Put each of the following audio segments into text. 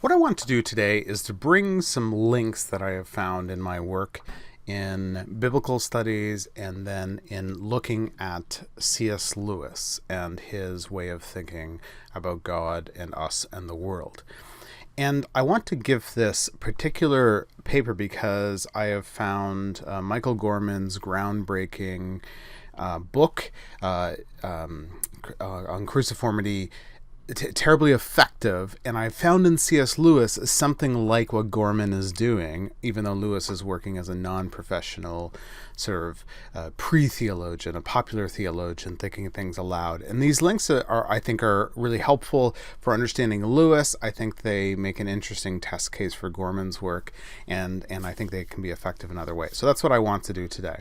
What I want to do today is to bring some links that I have found in my work in biblical studies and then in looking at C.S. Lewis and his way of thinking about God and us and the world. And I want to give this particular paper because I have found Michael Gorman's groundbreaking book on Cruciformity terribly effective, and I found in C.S. Lewis something like what Gorman is doing, even though Lewis is working as a non-professional sort of pre-theologian, a popular theologian, thinking things aloud. And these links I think, are really helpful for understanding Lewis. I think they make an interesting test case for Gorman's work, and I think they can be effective in other ways. So that's what I want to do today.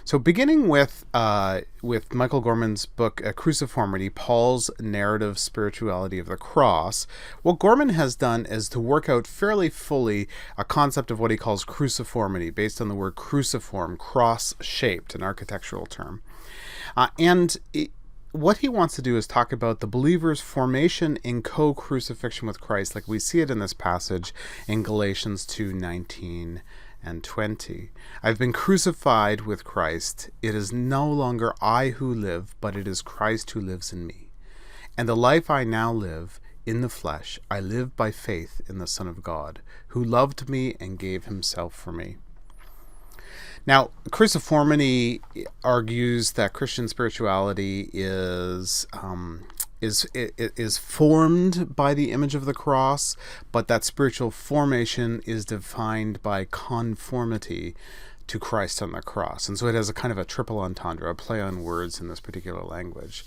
So beginning with Michael Gorman's book, Cruciformity, Paul's Narrative Spirituality of the Cross, what Gorman has done is to work out fairly fully a concept of what he calls cruciformity, based on the word cruciform, cross-shaped, an architectural term. What he wants to do is talk about the believer's formation in co-crucifixion with Christ, like we see it in this passage in Galatians 2:19 and 20. I've been crucified with Christ. It is no longer I who live, but it is Christ who lives in me. And the life I now live in the flesh, I live by faith in the Son of God, who loved me and gave himself for me. Now, cruciformity argues that Christian spirituality is formed by the image of the cross, but that spiritual formation is defined by conformity to Christ on the cross. And so it has a kind of a triple entendre, a play on words in this particular language.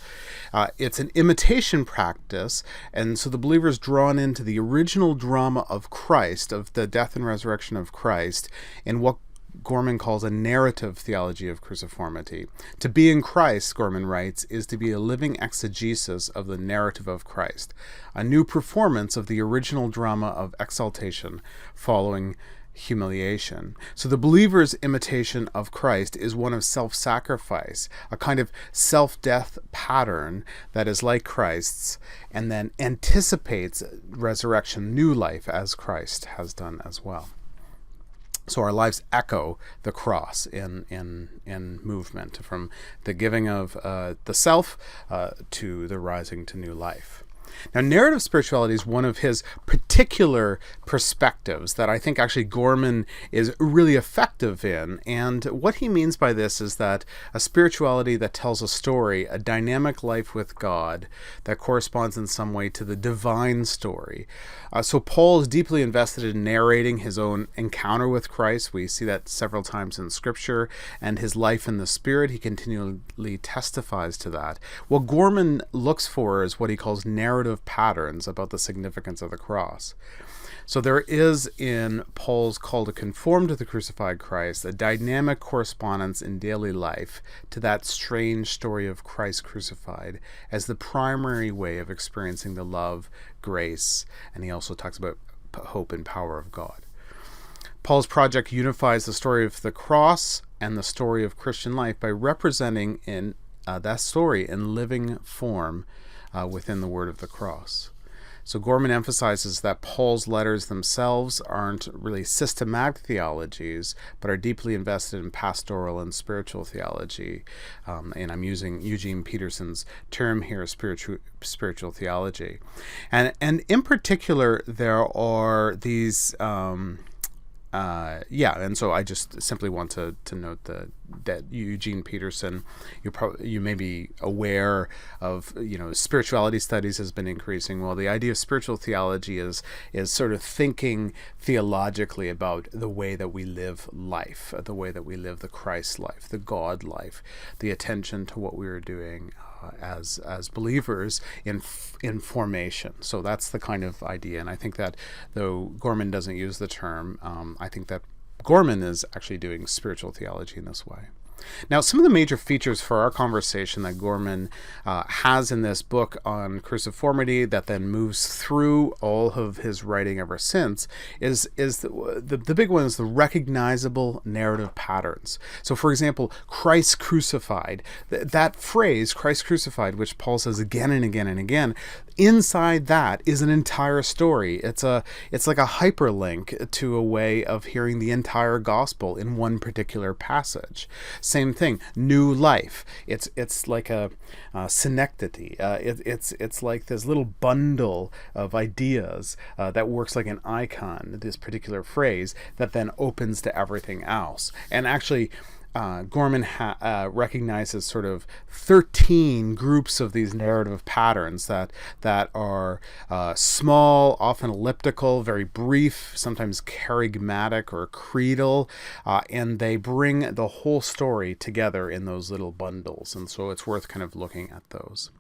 It's an imitation practice, and so the believer is drawn into the original drama of Christ, of the death and resurrection of Christ, in what Gorman calls a narrative theology of cruciformity. To be in Christ, Gorman writes, is to be a living exegesis of the narrative of Christ, a new performance of the original drama of exaltation following humiliation. So the believer's imitation of Christ is one of self-sacrifice, a kind of self-death pattern that is like Christ's, and then anticipates resurrection, new life, as Christ has done as well. So our lives echo the cross in movement, from the giving of the self to the rising to new life. Now, narrative spirituality is one of his particular perspectives that I think actually Gorman is really effective in. And what he means by this is that a spirituality that tells a story, a dynamic life with God that corresponds in some way to the divine story. So Paul is deeply invested in narrating his own encounter with Christ. We see that several times in Scripture, and his life in the Spirit. He continually testifies to that. What Gorman looks for is what he calls narrative patterns about the significance of the cross. So there is in Paul's call to conform to the crucified Christ a dynamic correspondence in daily life to that strange story of Christ crucified as the primary way of experiencing the love, grace, and he also talks about hope and power of God. Paul's project unifies the story of the cross and the story of Christian life by representing in that story in living form within the word of the cross. So Gorman emphasizes that Paul's letters themselves aren't really systematic theologies, but are deeply invested in pastoral and spiritual theology. And I'm using Eugene Peterson's term here, spiritual theology. And in particular, there are these... and so I just simply want to note that Eugene Peterson, you may be aware of, spirituality studies has been increasing. Well, the idea of spiritual theology is sort of thinking theologically about the way that we live life, the way that we live the Christ life, the God life, the attention to what we are doing as believers in formation. So that's the kind of idea. And I think that though Gorman doesn't use the term, I think that Gorman is actually doing spiritual theology in this way. Now, some of the major features for our conversation that Gorman has in this book on cruciformity that then moves through all of his writing ever since is the big one is the recognizable narrative patterns. So, for example, Christ crucified, that phrase, Christ crucified, which Paul says again and again and again, inside that is an entire story. It's like a hyperlink to a way of hearing the entire gospel in one particular passage. Same thing, new life. It's like a synecdoche. It's like this little bundle of ideas that works like an icon, this particular phrase, that then opens to everything else. And actually, Gorman recognizes sort of 13 groups of these narrative patterns that are small, often elliptical, very brief, sometimes charismatic or creedal, and they bring the whole story together in those little bundles. And so it's worth kind of looking at those.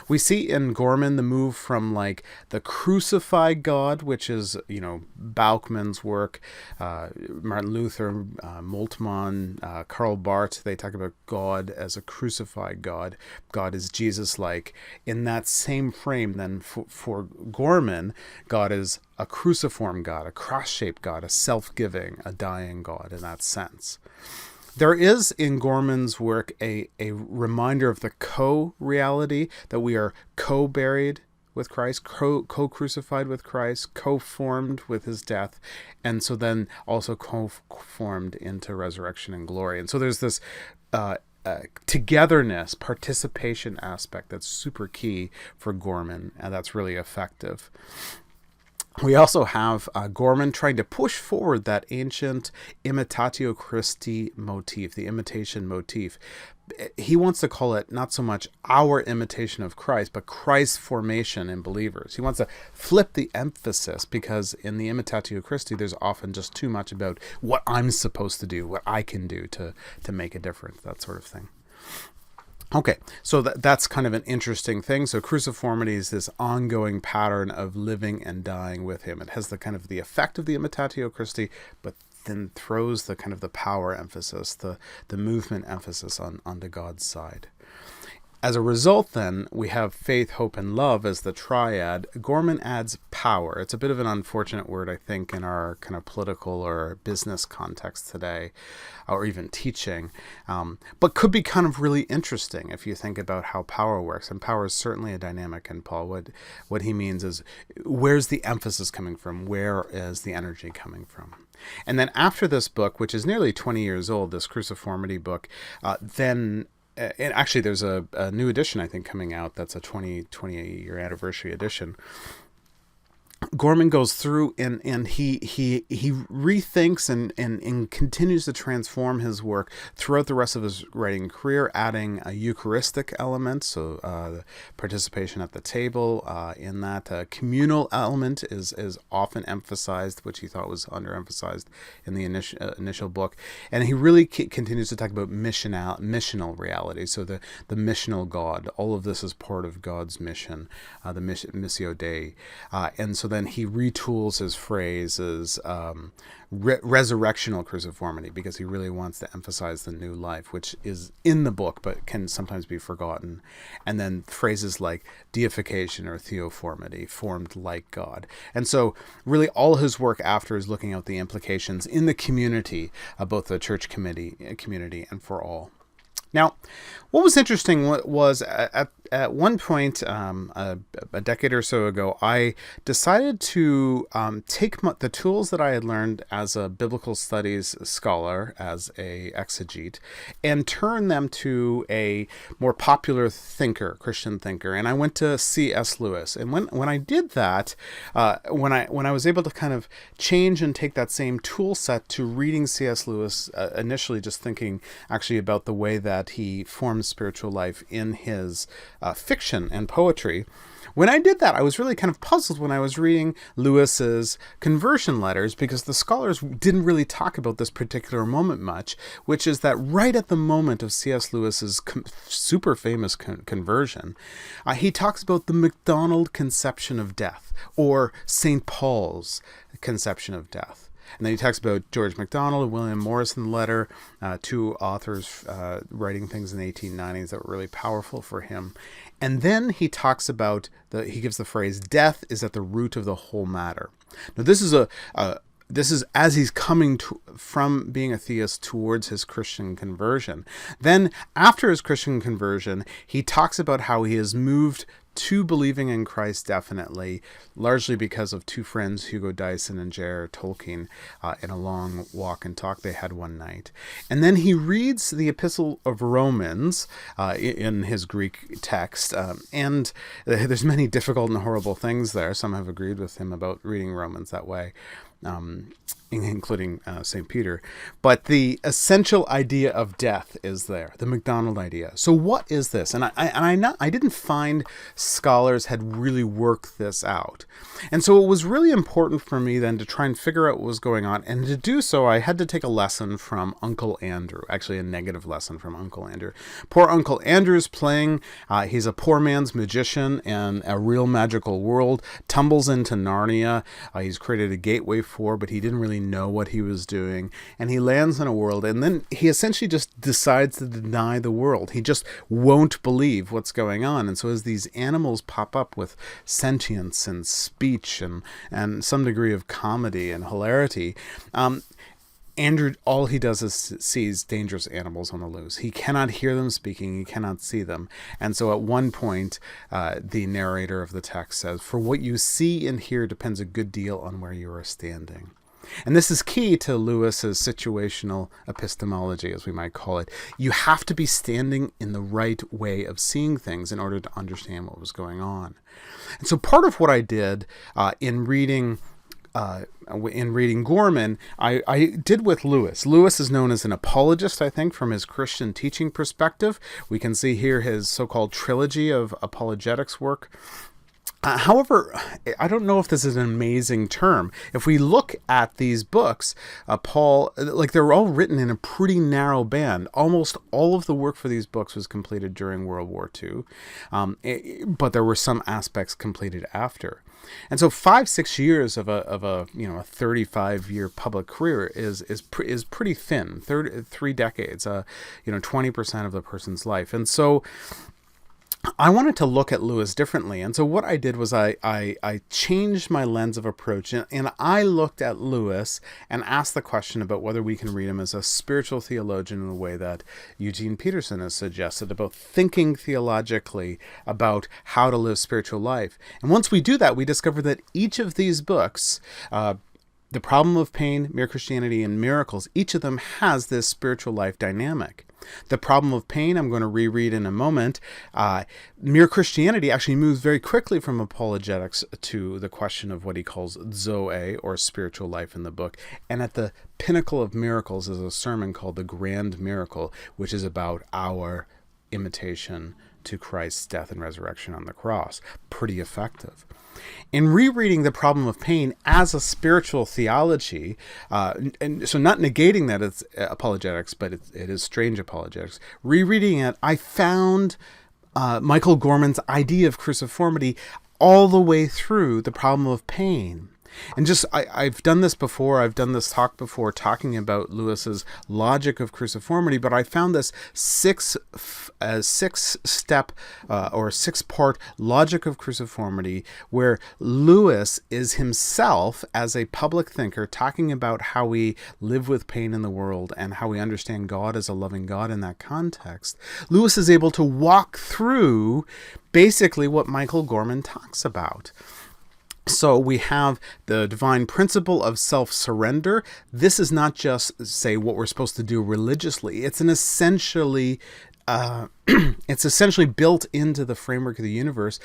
We see in Gorman the move from like the crucified God, which is, Bauchman's work, Martin Luther, Moltmann, Karl Barth, they talk about God as a crucified God. God is Jesus-like. In that same frame, then, for Gorman, God is a cruciform God, a cross-shaped God, a self-giving, a dying God in that sense. There is in Gorman's work a reminder of the co-reality, that we are co-buried with Christ, co-crucified with Christ, co-formed with his death, and so then also co-formed into resurrection and glory. And so there's this togetherness, participation aspect that's super key for Gorman, and that's really effective. We also have Gorman trying to push forward that ancient imitatio Christi motif, the imitation motif. He wants to call it not so much our imitation of Christ, but Christ's formation in believers. He wants to flip the emphasis, because in the imitatio Christi, there's often just too much about what I'm supposed to do, what I can do to make a difference, that sort of thing. Okay, so that's kind of an interesting thing. So cruciformity is this ongoing pattern of living and dying with him. It has the kind of the effect of the imitatio Christi, but then throws the kind of the power emphasis, the movement emphasis onto God's side. As a result, then, we have faith, hope, and love as the triad. Gorman adds power. It's a bit of an unfortunate word, I think, in our kind of political or business context today, or even teaching, but could be kind of really interesting if you think about how power works. And power is certainly a dynamic in Paul. What he means is, where's the emphasis coming from? Where is the energy coming from? And then after this book, which is nearly 20 years old, this Cruciformity book, and actually there's a new edition, I think, coming out that's a 20-year anniversary edition. Gorman goes through and he rethinks and continues to transform his work throughout the rest of his writing career, adding a Eucharistic element, so participation at the table. In that communal element is often emphasized, which he thought was underemphasized in the initial book. And he really continues to talk about missional reality, so the missional God. All of this is part of God's mission, the Missio Dei. And so then he retools his phrase as resurrectional cruciformity, because he really wants to emphasize the new life, which is in the book but can sometimes be forgotten. And then phrases like deification or theoformity, formed like God. And so really all his work after is looking at the implications in the community, both the church community and for all. Now, what was interesting was at one point, a decade or so ago, I decided to take the tools that I had learned as a biblical studies scholar, as a exegete, and turn them to a more popular thinker, Christian thinker. And I went to C.S. Lewis. And when I did that, when I was able to kind of change and take that same tool set to reading C.S. Lewis, initially just thinking actually about the way that he forms spiritual life in his fiction and poetry. When I did that, I was really kind of puzzled when I was reading Lewis's conversion letters, because the scholars didn't really talk about this particular moment much, which is that right at the moment of C.S. Lewis's super famous conversion, he talks about the MacDonald conception of death, or St. Paul's conception of death. And then he talks about George MacDonald and William Morris in the letter, two authors writing things in the 1890s that were really powerful for him. And then he talks about, he gives the phrase, death is at the root of the whole matter. Now this is as he's coming from being a theist towards his Christian conversion. Then after his Christian conversion, he talks about how he has moved to believing in Christ, definitely, largely because of two friends, Hugo Dyson and J.R.R. Tolkien, in a long walk and talk they had one night. And then he reads the Epistle of Romans in his Greek text, and there's many difficult and horrible things there. Some have agreed with him about reading Romans that way. Including St. Peter. But the essential idea of death is there, the MacDonald idea. So what is this? And I didn't find scholars had really worked this out. And so it was really important for me then to try and figure out what was going on. And to do so, I had to take a lesson from Uncle Andrew, actually a negative lesson from Uncle Andrew. Poor Uncle Andrew's playing, he's a poor man's magician in a real magical world, tumbles into Narnia. He's created a gateway for, but he didn't really know what he was doing, and he lands in a world, and then he essentially just decides to deny the world. He just won't believe what's going on. And so as these animals pop up with sentience and speech and some degree of comedy and hilarity, Andrew, all he does is sees dangerous animals on the loose. He cannot hear them speaking. He cannot see them. And so at one point, the narrator of the text says, "For what you see and hear depends a good deal on where you are standing." And this is key to Lewis's situational epistemology, as we might call it. You have to be standing in the right way of seeing things in order to understand what was going on. And so part of what I did in reading Gorman, I did with Lewis. Lewis is known as an apologist, I think, from his Christian teaching perspective. We can see here his so-called trilogy of apologetics work. However, I don't know if this is an amazing term. If we look at these books, Paul, they're all written in a pretty narrow band. Almost all of the work for these books was completed during World War II, but there were some aspects completed after. And so 5-6 years of a 35-year public career is pretty thin. 3 decades, 20% of the person's life. And so I wanted to look at Lewis differently. And so what I did was I changed my lens of approach, and I looked at Lewis and asked the question about whether we can read him as a spiritual theologian in the way that Eugene Peterson has suggested, about thinking theologically about how to live spiritual life. And once we do that, we discover that each of these books, The Problem of Pain, Mere Christianity, and Miracles, each of them has this spiritual life dynamic. The Problem of Pain, I'm going to reread in a moment. Mere Christianity actually moves very quickly from apologetics to the question of what he calls Zoe, or spiritual life, in the book. And at the pinnacle of Miracles is a sermon called The Grand Miracle, which is about our imitation to Christ's death and resurrection on the cross. Pretty effective. In rereading The Problem of Pain as a spiritual theology, and so not negating that it's apologetics, but it is strange apologetics, rereading it, I found Michael Gorman's idea of cruciformity all the way through The Problem of Pain. And just, I've done this before, I've done this talk before talking about Lewis's logic of cruciformity, but I found this six-step or six-part logic of cruciformity where Lewis is himself, as a public thinker, talking about how we live with pain in the world and how we understand God as a loving God in that context. Lewis is able to walk through basically what Michael Gorman talks about. So we have the divine principle of self-surrender. This is not just, say, what we're supposed to do religiously. It's essentially built into the framework of the universe.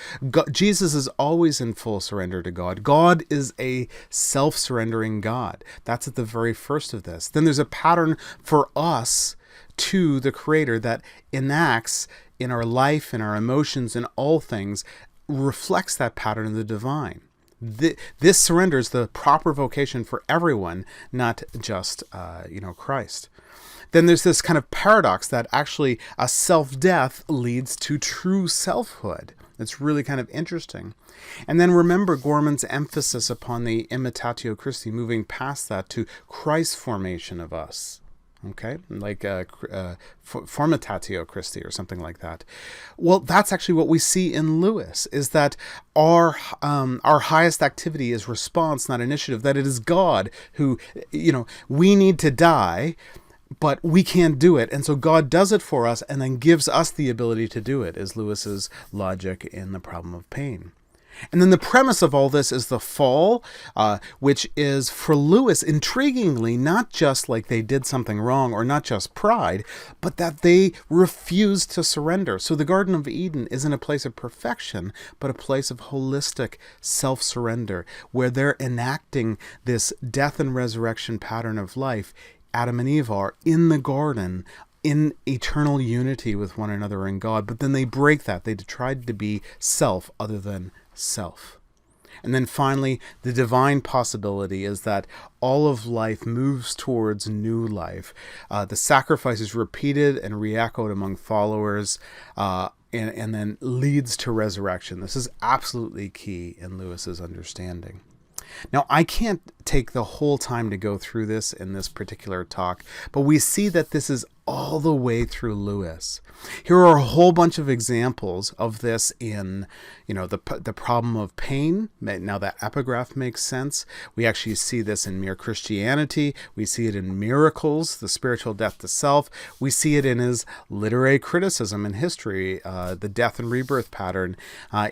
Jesus is always in full surrender to God. God is a self-surrendering God. That's at the very first of this. Then there's a pattern for us to the Creator that enacts in our life, in our emotions, in all things, reflects that pattern of the divine. This surrender is the proper vocation for everyone, not just, Christ. Then there's this kind of paradox that actually a self-death leads to true selfhood. It's really kind of interesting. And then remember Gorman's emphasis upon the imitatio Christi, moving past that to Christ's formation of us. Okay, like formitatio Christi or something like that. Well, that's actually what we see in Lewis, is that our highest activity is response, not initiative. That it is God who, we need to die, But we can't do it, and so God does it for us and then gives us the ability to do it, is Lewis's logic in The Problem of Pain. And then the premise of all this is the fall, which is, for Lewis, intriguingly, not just like they did something wrong or not just pride, but that they refused to surrender. So the Garden of Eden isn't a place of perfection, but a place of holistic self-surrender, where they're enacting this death and resurrection pattern of life. Adam and Eve are in the garden, in eternal unity with one another in God, but then they break that. They tried to be self other than self. And then finally, the divine possibility is that all of life moves towards new life. The sacrifice is repeated and re-echoed among followers, and then leads to resurrection. This is absolutely key in Lewis's understanding. Now, I can't take the whole time to go through this in this particular talk, but we see that this is all the way through Lewis. Here are a whole bunch of examples of this in, the problem of pain. Now that epigraph makes sense. We actually see this in Mere Christianity. We see it in Miracles, the spiritual death to self. We see it in his literary criticism in history, the death and rebirth pattern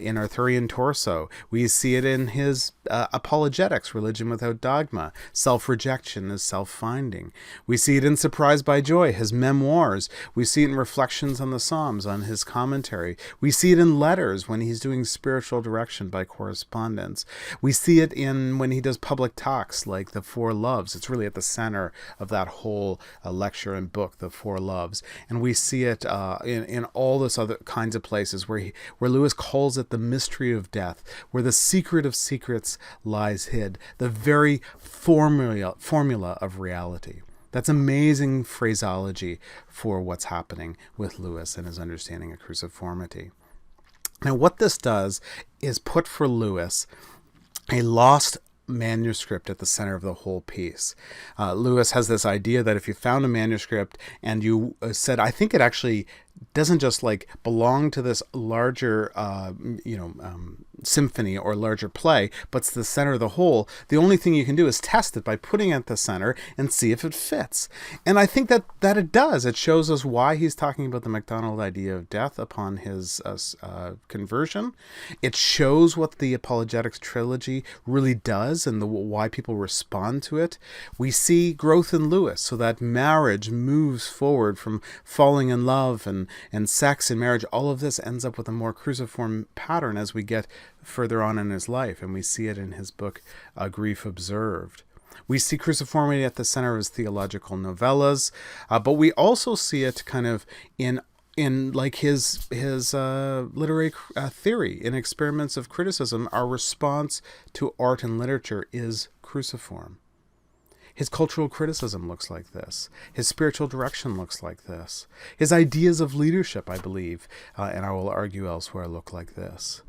in Arthurian Torso. We see it in his apologetics, Religion Without Dogma. Self-rejection is self-finding. We see it in Surprised by Joy, his memoirs. We see it in Reflections on the Psalms, on his commentary. We see it in letters when he's doing spiritual direction by correspondence. We see it in when he does public talks like The Four Loves. It's really at the center of that whole lecture and book, The Four Loves. And we see it in all this other kinds of places where Lewis calls it the mystery of death, where the secret of secrets lies hid, the very formula of reality. That's amazing phraseology for what's happening with Lewis and his understanding of cruciformity. Now, what this does is put for Lewis a lost manuscript at the center of the whole piece. Lewis has this idea that if you found a manuscript and you said, I think it actually doesn't just belong to this larger, symphony or larger play, but it's the center of the whole. The only thing you can do is test it by putting it at the center and see if it fits. And I think that it does. It shows us why he's talking about the MacDonald idea of death upon his conversion. It shows what the Apologetics trilogy really does and why people respond to it. We see growth in Lewis, so that marriage moves forward from falling in love and sex and marriage. All of this ends up with a more cruciform pattern as we get further on in his life, and we see it in his book, Grief Observed. We see cruciformity at the center of his theological novellas, but we also see it kind of in his literary theory. In Experiments of Criticism, our response to art and literature is cruciform. His cultural criticism looks like this. His spiritual direction looks like this. His ideas of leadership, I believe, and I will argue elsewhere, look like this.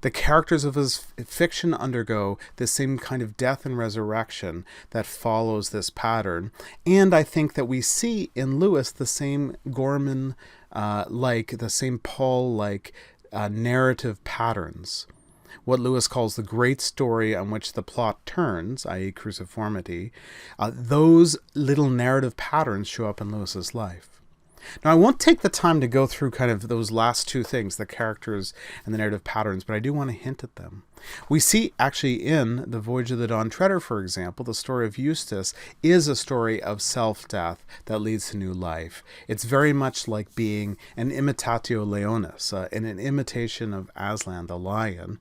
The characters of his fiction undergo the same kind of death and resurrection that follows this pattern. And I think that we see in Lewis the same Gorman, the same Paul-like narrative patterns. What Lewis calls the great story on which the plot turns, i.e. cruciformity, those little narrative patterns show up in Lewis's life. Now, I won't take the time to go through kind of those last two things, the characters and the narrative patterns, but I do want to hint at them. We see actually in The Voyage of the Dawn Treader, for example, the story of Eustace is a story of self-death that leads to new life. It's very much like being an imitatio leonis, an imitation of Aslan the lion.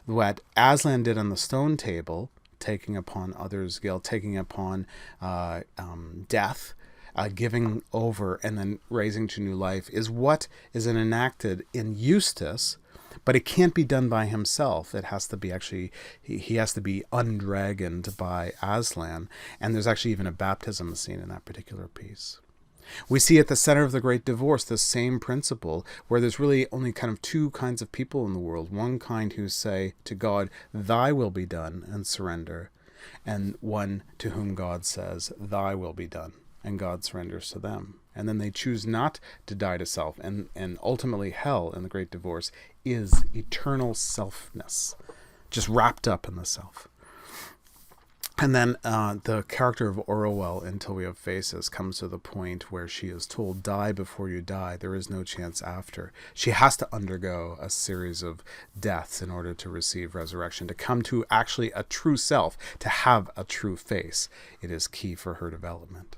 What Aslan did on the stone table, taking upon others' guilt, taking upon death, giving over and then raising to new life, is what is enacted in Eustace, but it can't be done by himself. It has to be he has to be undragoned by Aslan, and there's actually even a baptism scene in that particular piece. We see at the center of the Great Divorce the same principle, where there's really only kind of two kinds of people in the world. One kind who say to God, "Thy will be done," and surrender, and one to whom God says, "Thy will be done," and God surrenders to them. And then they choose not to die to self. And ultimately hell in the Great Divorce is eternal selfness, just wrapped up in the self. And then the character of Orwell, Until We Have Faces, comes to the point where she is told, die before you die. There is no chance after. She has to undergo a series of deaths in order to receive resurrection, to come to actually a true self, to have a true face. It is key for her development.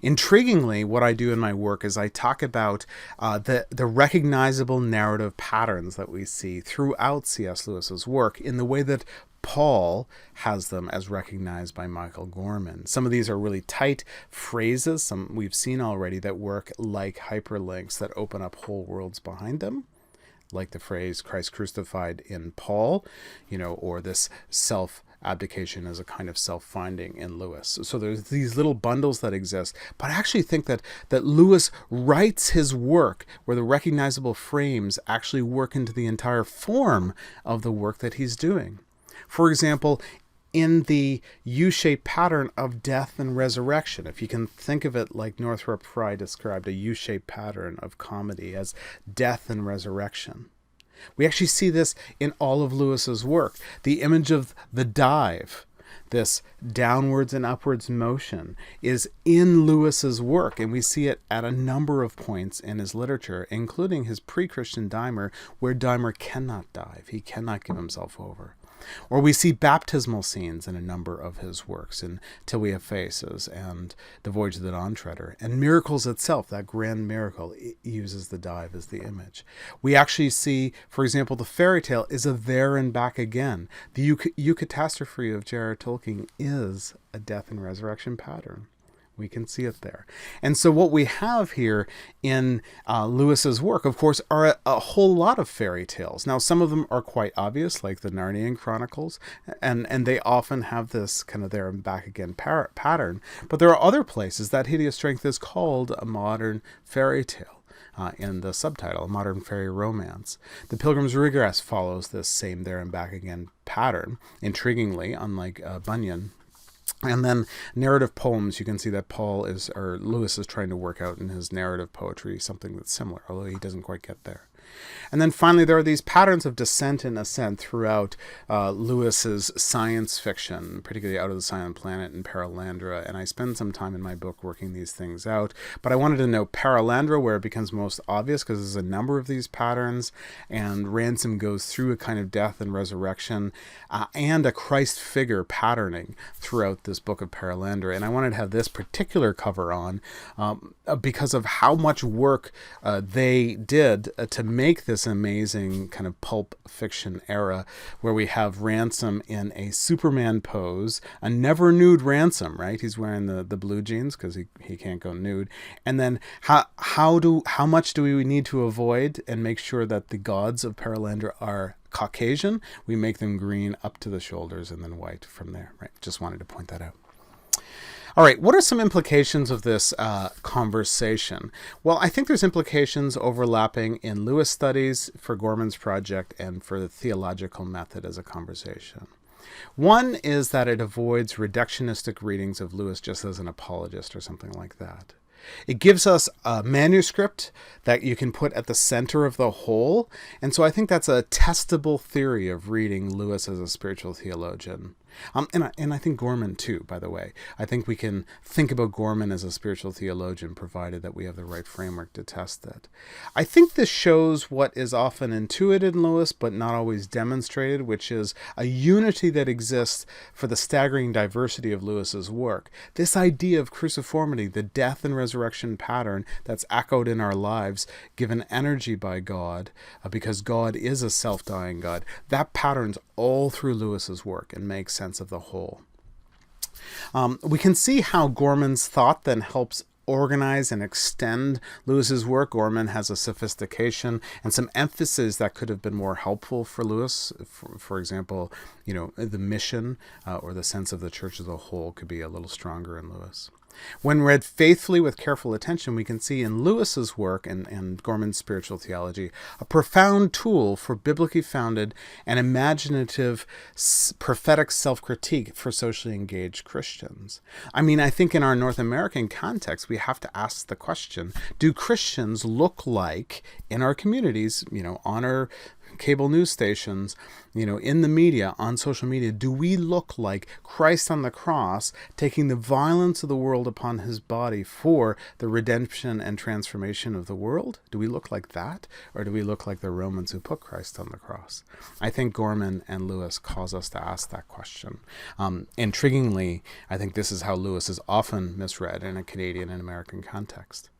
Intriguingly, what I do in my work is I talk about the recognizable narrative patterns that we see throughout C.S. Lewis's work in the way that Paul has them as recognized by Michael Gorman. Some of these are really tight phrases, some we've seen already, that work like hyperlinks that open up whole worlds behind them, like the phrase Christ crucified in Paul, or this self-abdication as a kind of self-finding in Lewis. So there's these little bundles that exist, but I actually think that Lewis writes his work where the recognizable frames actually work into the entire form of the work that he's doing. For example, in the U-shaped pattern of death and resurrection, if you can think of it like Northrop Frye described a U-shaped pattern of comedy as death and resurrection. We actually see this in all of Lewis's work. The image of the dive, this downwards and upwards motion, is in Lewis's work, and we see it at a number of points in his literature, including his pre-Christian Dimer, where Dimer cannot dive. He cannot give himself over. Or we see baptismal scenes in a number of his works, in Till We Have Faces and The Voyage of the Dawn Treader. And Miracles itself, that grand miracle, it uses the dive as the image. We actually see, for example, the fairy tale is a there and back again. The eucatastrophe of J.R.R. Tolkien is a death and resurrection pattern. We can see it there. And so what we have here in Lewis's work, of course, are a whole lot of fairy tales. Now, some of them are quite obvious, like the Narnian Chronicles, and they often have this kind of there and back again pattern. But there are other places that Hideous Strength is called a modern fairy tale. In the subtitle, A Modern Fairy Romance. The Pilgrim's Regress follows this same there and back again pattern, intriguingly, unlike Bunyan. And then narrative poems, you can see that Lewis is trying to work out in his narrative poetry something that's similar, although he doesn't quite get there. And then finally, there are these patterns of descent and ascent throughout Lewis's science fiction, particularly Out of the Silent Planet and Paralandra. And I spend some time in my book working these things out. But I wanted to note Paralandra, where it becomes most obvious, because there's a number of these patterns. And Ransom goes through a kind of death and resurrection and a Christ figure patterning throughout this book of Paralandra. And I wanted to have this particular cover on because of how much work they did to make this amazing kind of pulp fiction era, where we have Ransom in a Superman pose, a never nude Ransom, right? He's wearing the blue jeans because he can't go nude. And then how much do we need to avoid and make sure that the gods of Paralandra are Caucasian? We make them green up to the shoulders and then white from there, right? Just wanted to point that out. All right, what are some implications of this conversation? Well, I think there's implications overlapping in Lewis studies for Gorman's project and for the theological method as a conversation. One is that it avoids reductionistic readings of Lewis just as an apologist or something like that. It gives us a manuscript that you can put at the center of the whole, and so I think that's a testable theory of reading Lewis as a spiritual theologian. And I think Gorman too, by the way. I think we can think about Gorman as a spiritual theologian, provided that we have the right framework to test it. I think this shows what is often intuited in Lewis, but not always demonstrated, which is a unity that exists for the staggering diversity of Lewis's work. This idea of cruciformity, the death and resurrection pattern that's echoed in our lives, given energy by God, because God is a self-dying God, that pattern's all through Lewis's work and makes sense of the whole. We can see how Gorman's thought then helps organize and extend Lewis's work. Gorman has a sophistication and some emphasis that could have been more helpful for Lewis. For example, the mission or the sense of the church as a whole could be a little stronger in Lewis. When read faithfully with careful attention, we can see in Lewis's work and Gorman's spiritual theology a profound tool for biblically founded and imaginative prophetic self-critique for socially engaged Christians. I think in our North American context, we have to ask the question, do Christians look like, in our communities, honor cable news stations, in the media, on social media, do we look like Christ on the cross, taking the violence of the world upon his body for the redemption and transformation of the world? Do we look like that? Or do we look like the Romans who put Christ on the cross? I think Gorman and Lewis cause us to ask that question. Intriguingly, I think this is how Lewis is often misread in a Canadian and American context.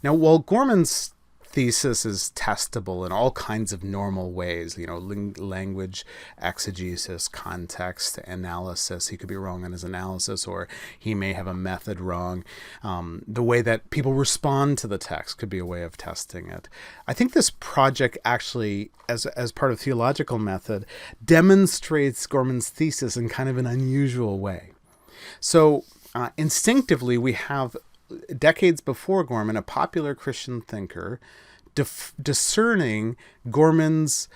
Now, while Gorman's thesis is testable in all kinds of normal ways, language, exegesis, context, analysis. He could be wrong on his analysis, or he may have a method wrong. The way that people respond to the text could be a way of testing it. I think this project actually, as part of theological method, demonstrates Gorman's thesis in kind of an unusual way. So instinctively, we have decades before Gorman, a popular Christian thinker, discerning Gorman's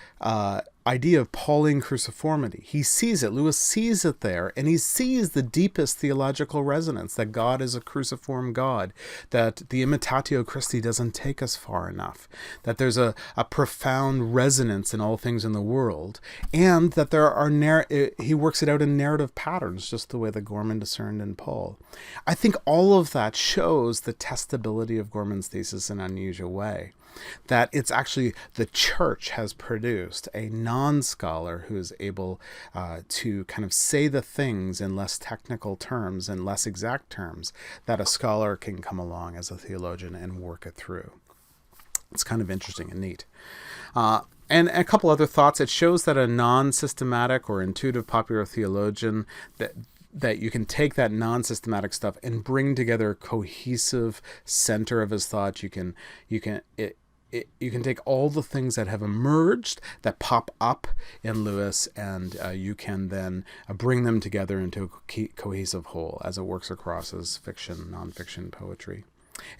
idea of Pauline cruciformity. He sees it. Lewis sees it there, and he sees the deepest theological resonance, that God is a cruciform God, that the imitatio Christi doesn't take us far enough, that there's a profound resonance in all things in the world, and that there are he works it out in narrative patterns, just the way that Gorman discerned in Paul. I think all of that shows the testability of Gorman's thesis in an unusual way. That it's actually the church has produced a non-scholar who is able to kind of say the things in less technical terms and less exact terms that a scholar can come along as a theologian and work it through. It's kind of interesting and neat. And a couple other thoughts. It shows that a non-systematic or intuitive popular theologian, that you can take that non-systematic stuff and bring together a cohesive center of his thought. You can take all the things that have emerged, that pop up in Lewis, and you can then bring them together into a cohesive whole as it works across as fiction, nonfiction, poetry.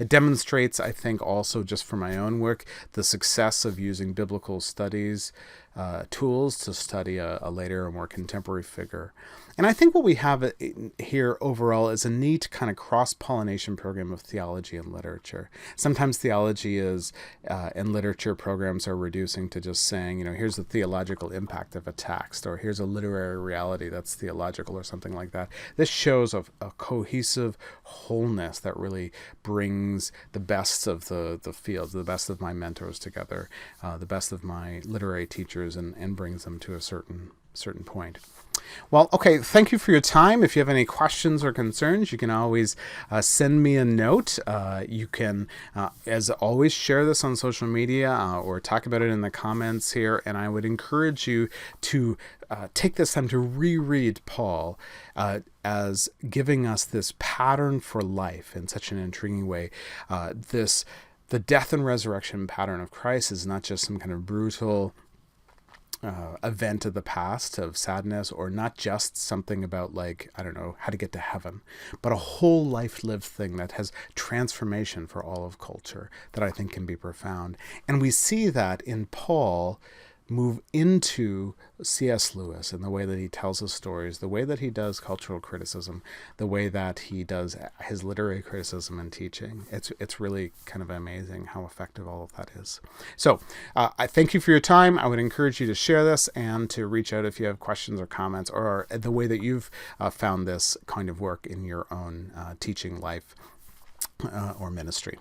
It demonstrates, I think, also just for my own work, the success of using biblical studies tools to study a later or more contemporary figure. And I think what we have here overall is a neat kind of cross-pollination program of theology and literature. Sometimes theology and literature programs are reducing to just saying, here's the theological impact of a text, or here's a literary reality that's theological, or something like that. This shows a cohesive wholeness that really brings the best of the fields, the best of my mentors together, the best of my literary teachers, and brings them to a certain point. Well, okay, thank you for your time. If you have any questions or concerns, you can always send me a note. You can, as always, share this on social media or talk about it in the comments here. And I would encourage you to take this time to reread Paul as giving us this pattern for life in such an intriguing way. The death and resurrection pattern of Christ is not just some kind of brutal event of the past of sadness, or not just something about how to get to heaven, but a whole life lived thing that has transformation for all of culture that I think can be profound. And we see that in Paul move into C.S. Lewis in the way that he tells his stories, the way that he does cultural criticism, the way that he does his literary criticism and teaching. It's really kind of amazing how effective all of that is. So I thank you for your time. I would encourage you to share this and to reach out if you have questions or comments, or the way that you've found this kind of work in your own teaching life or ministry.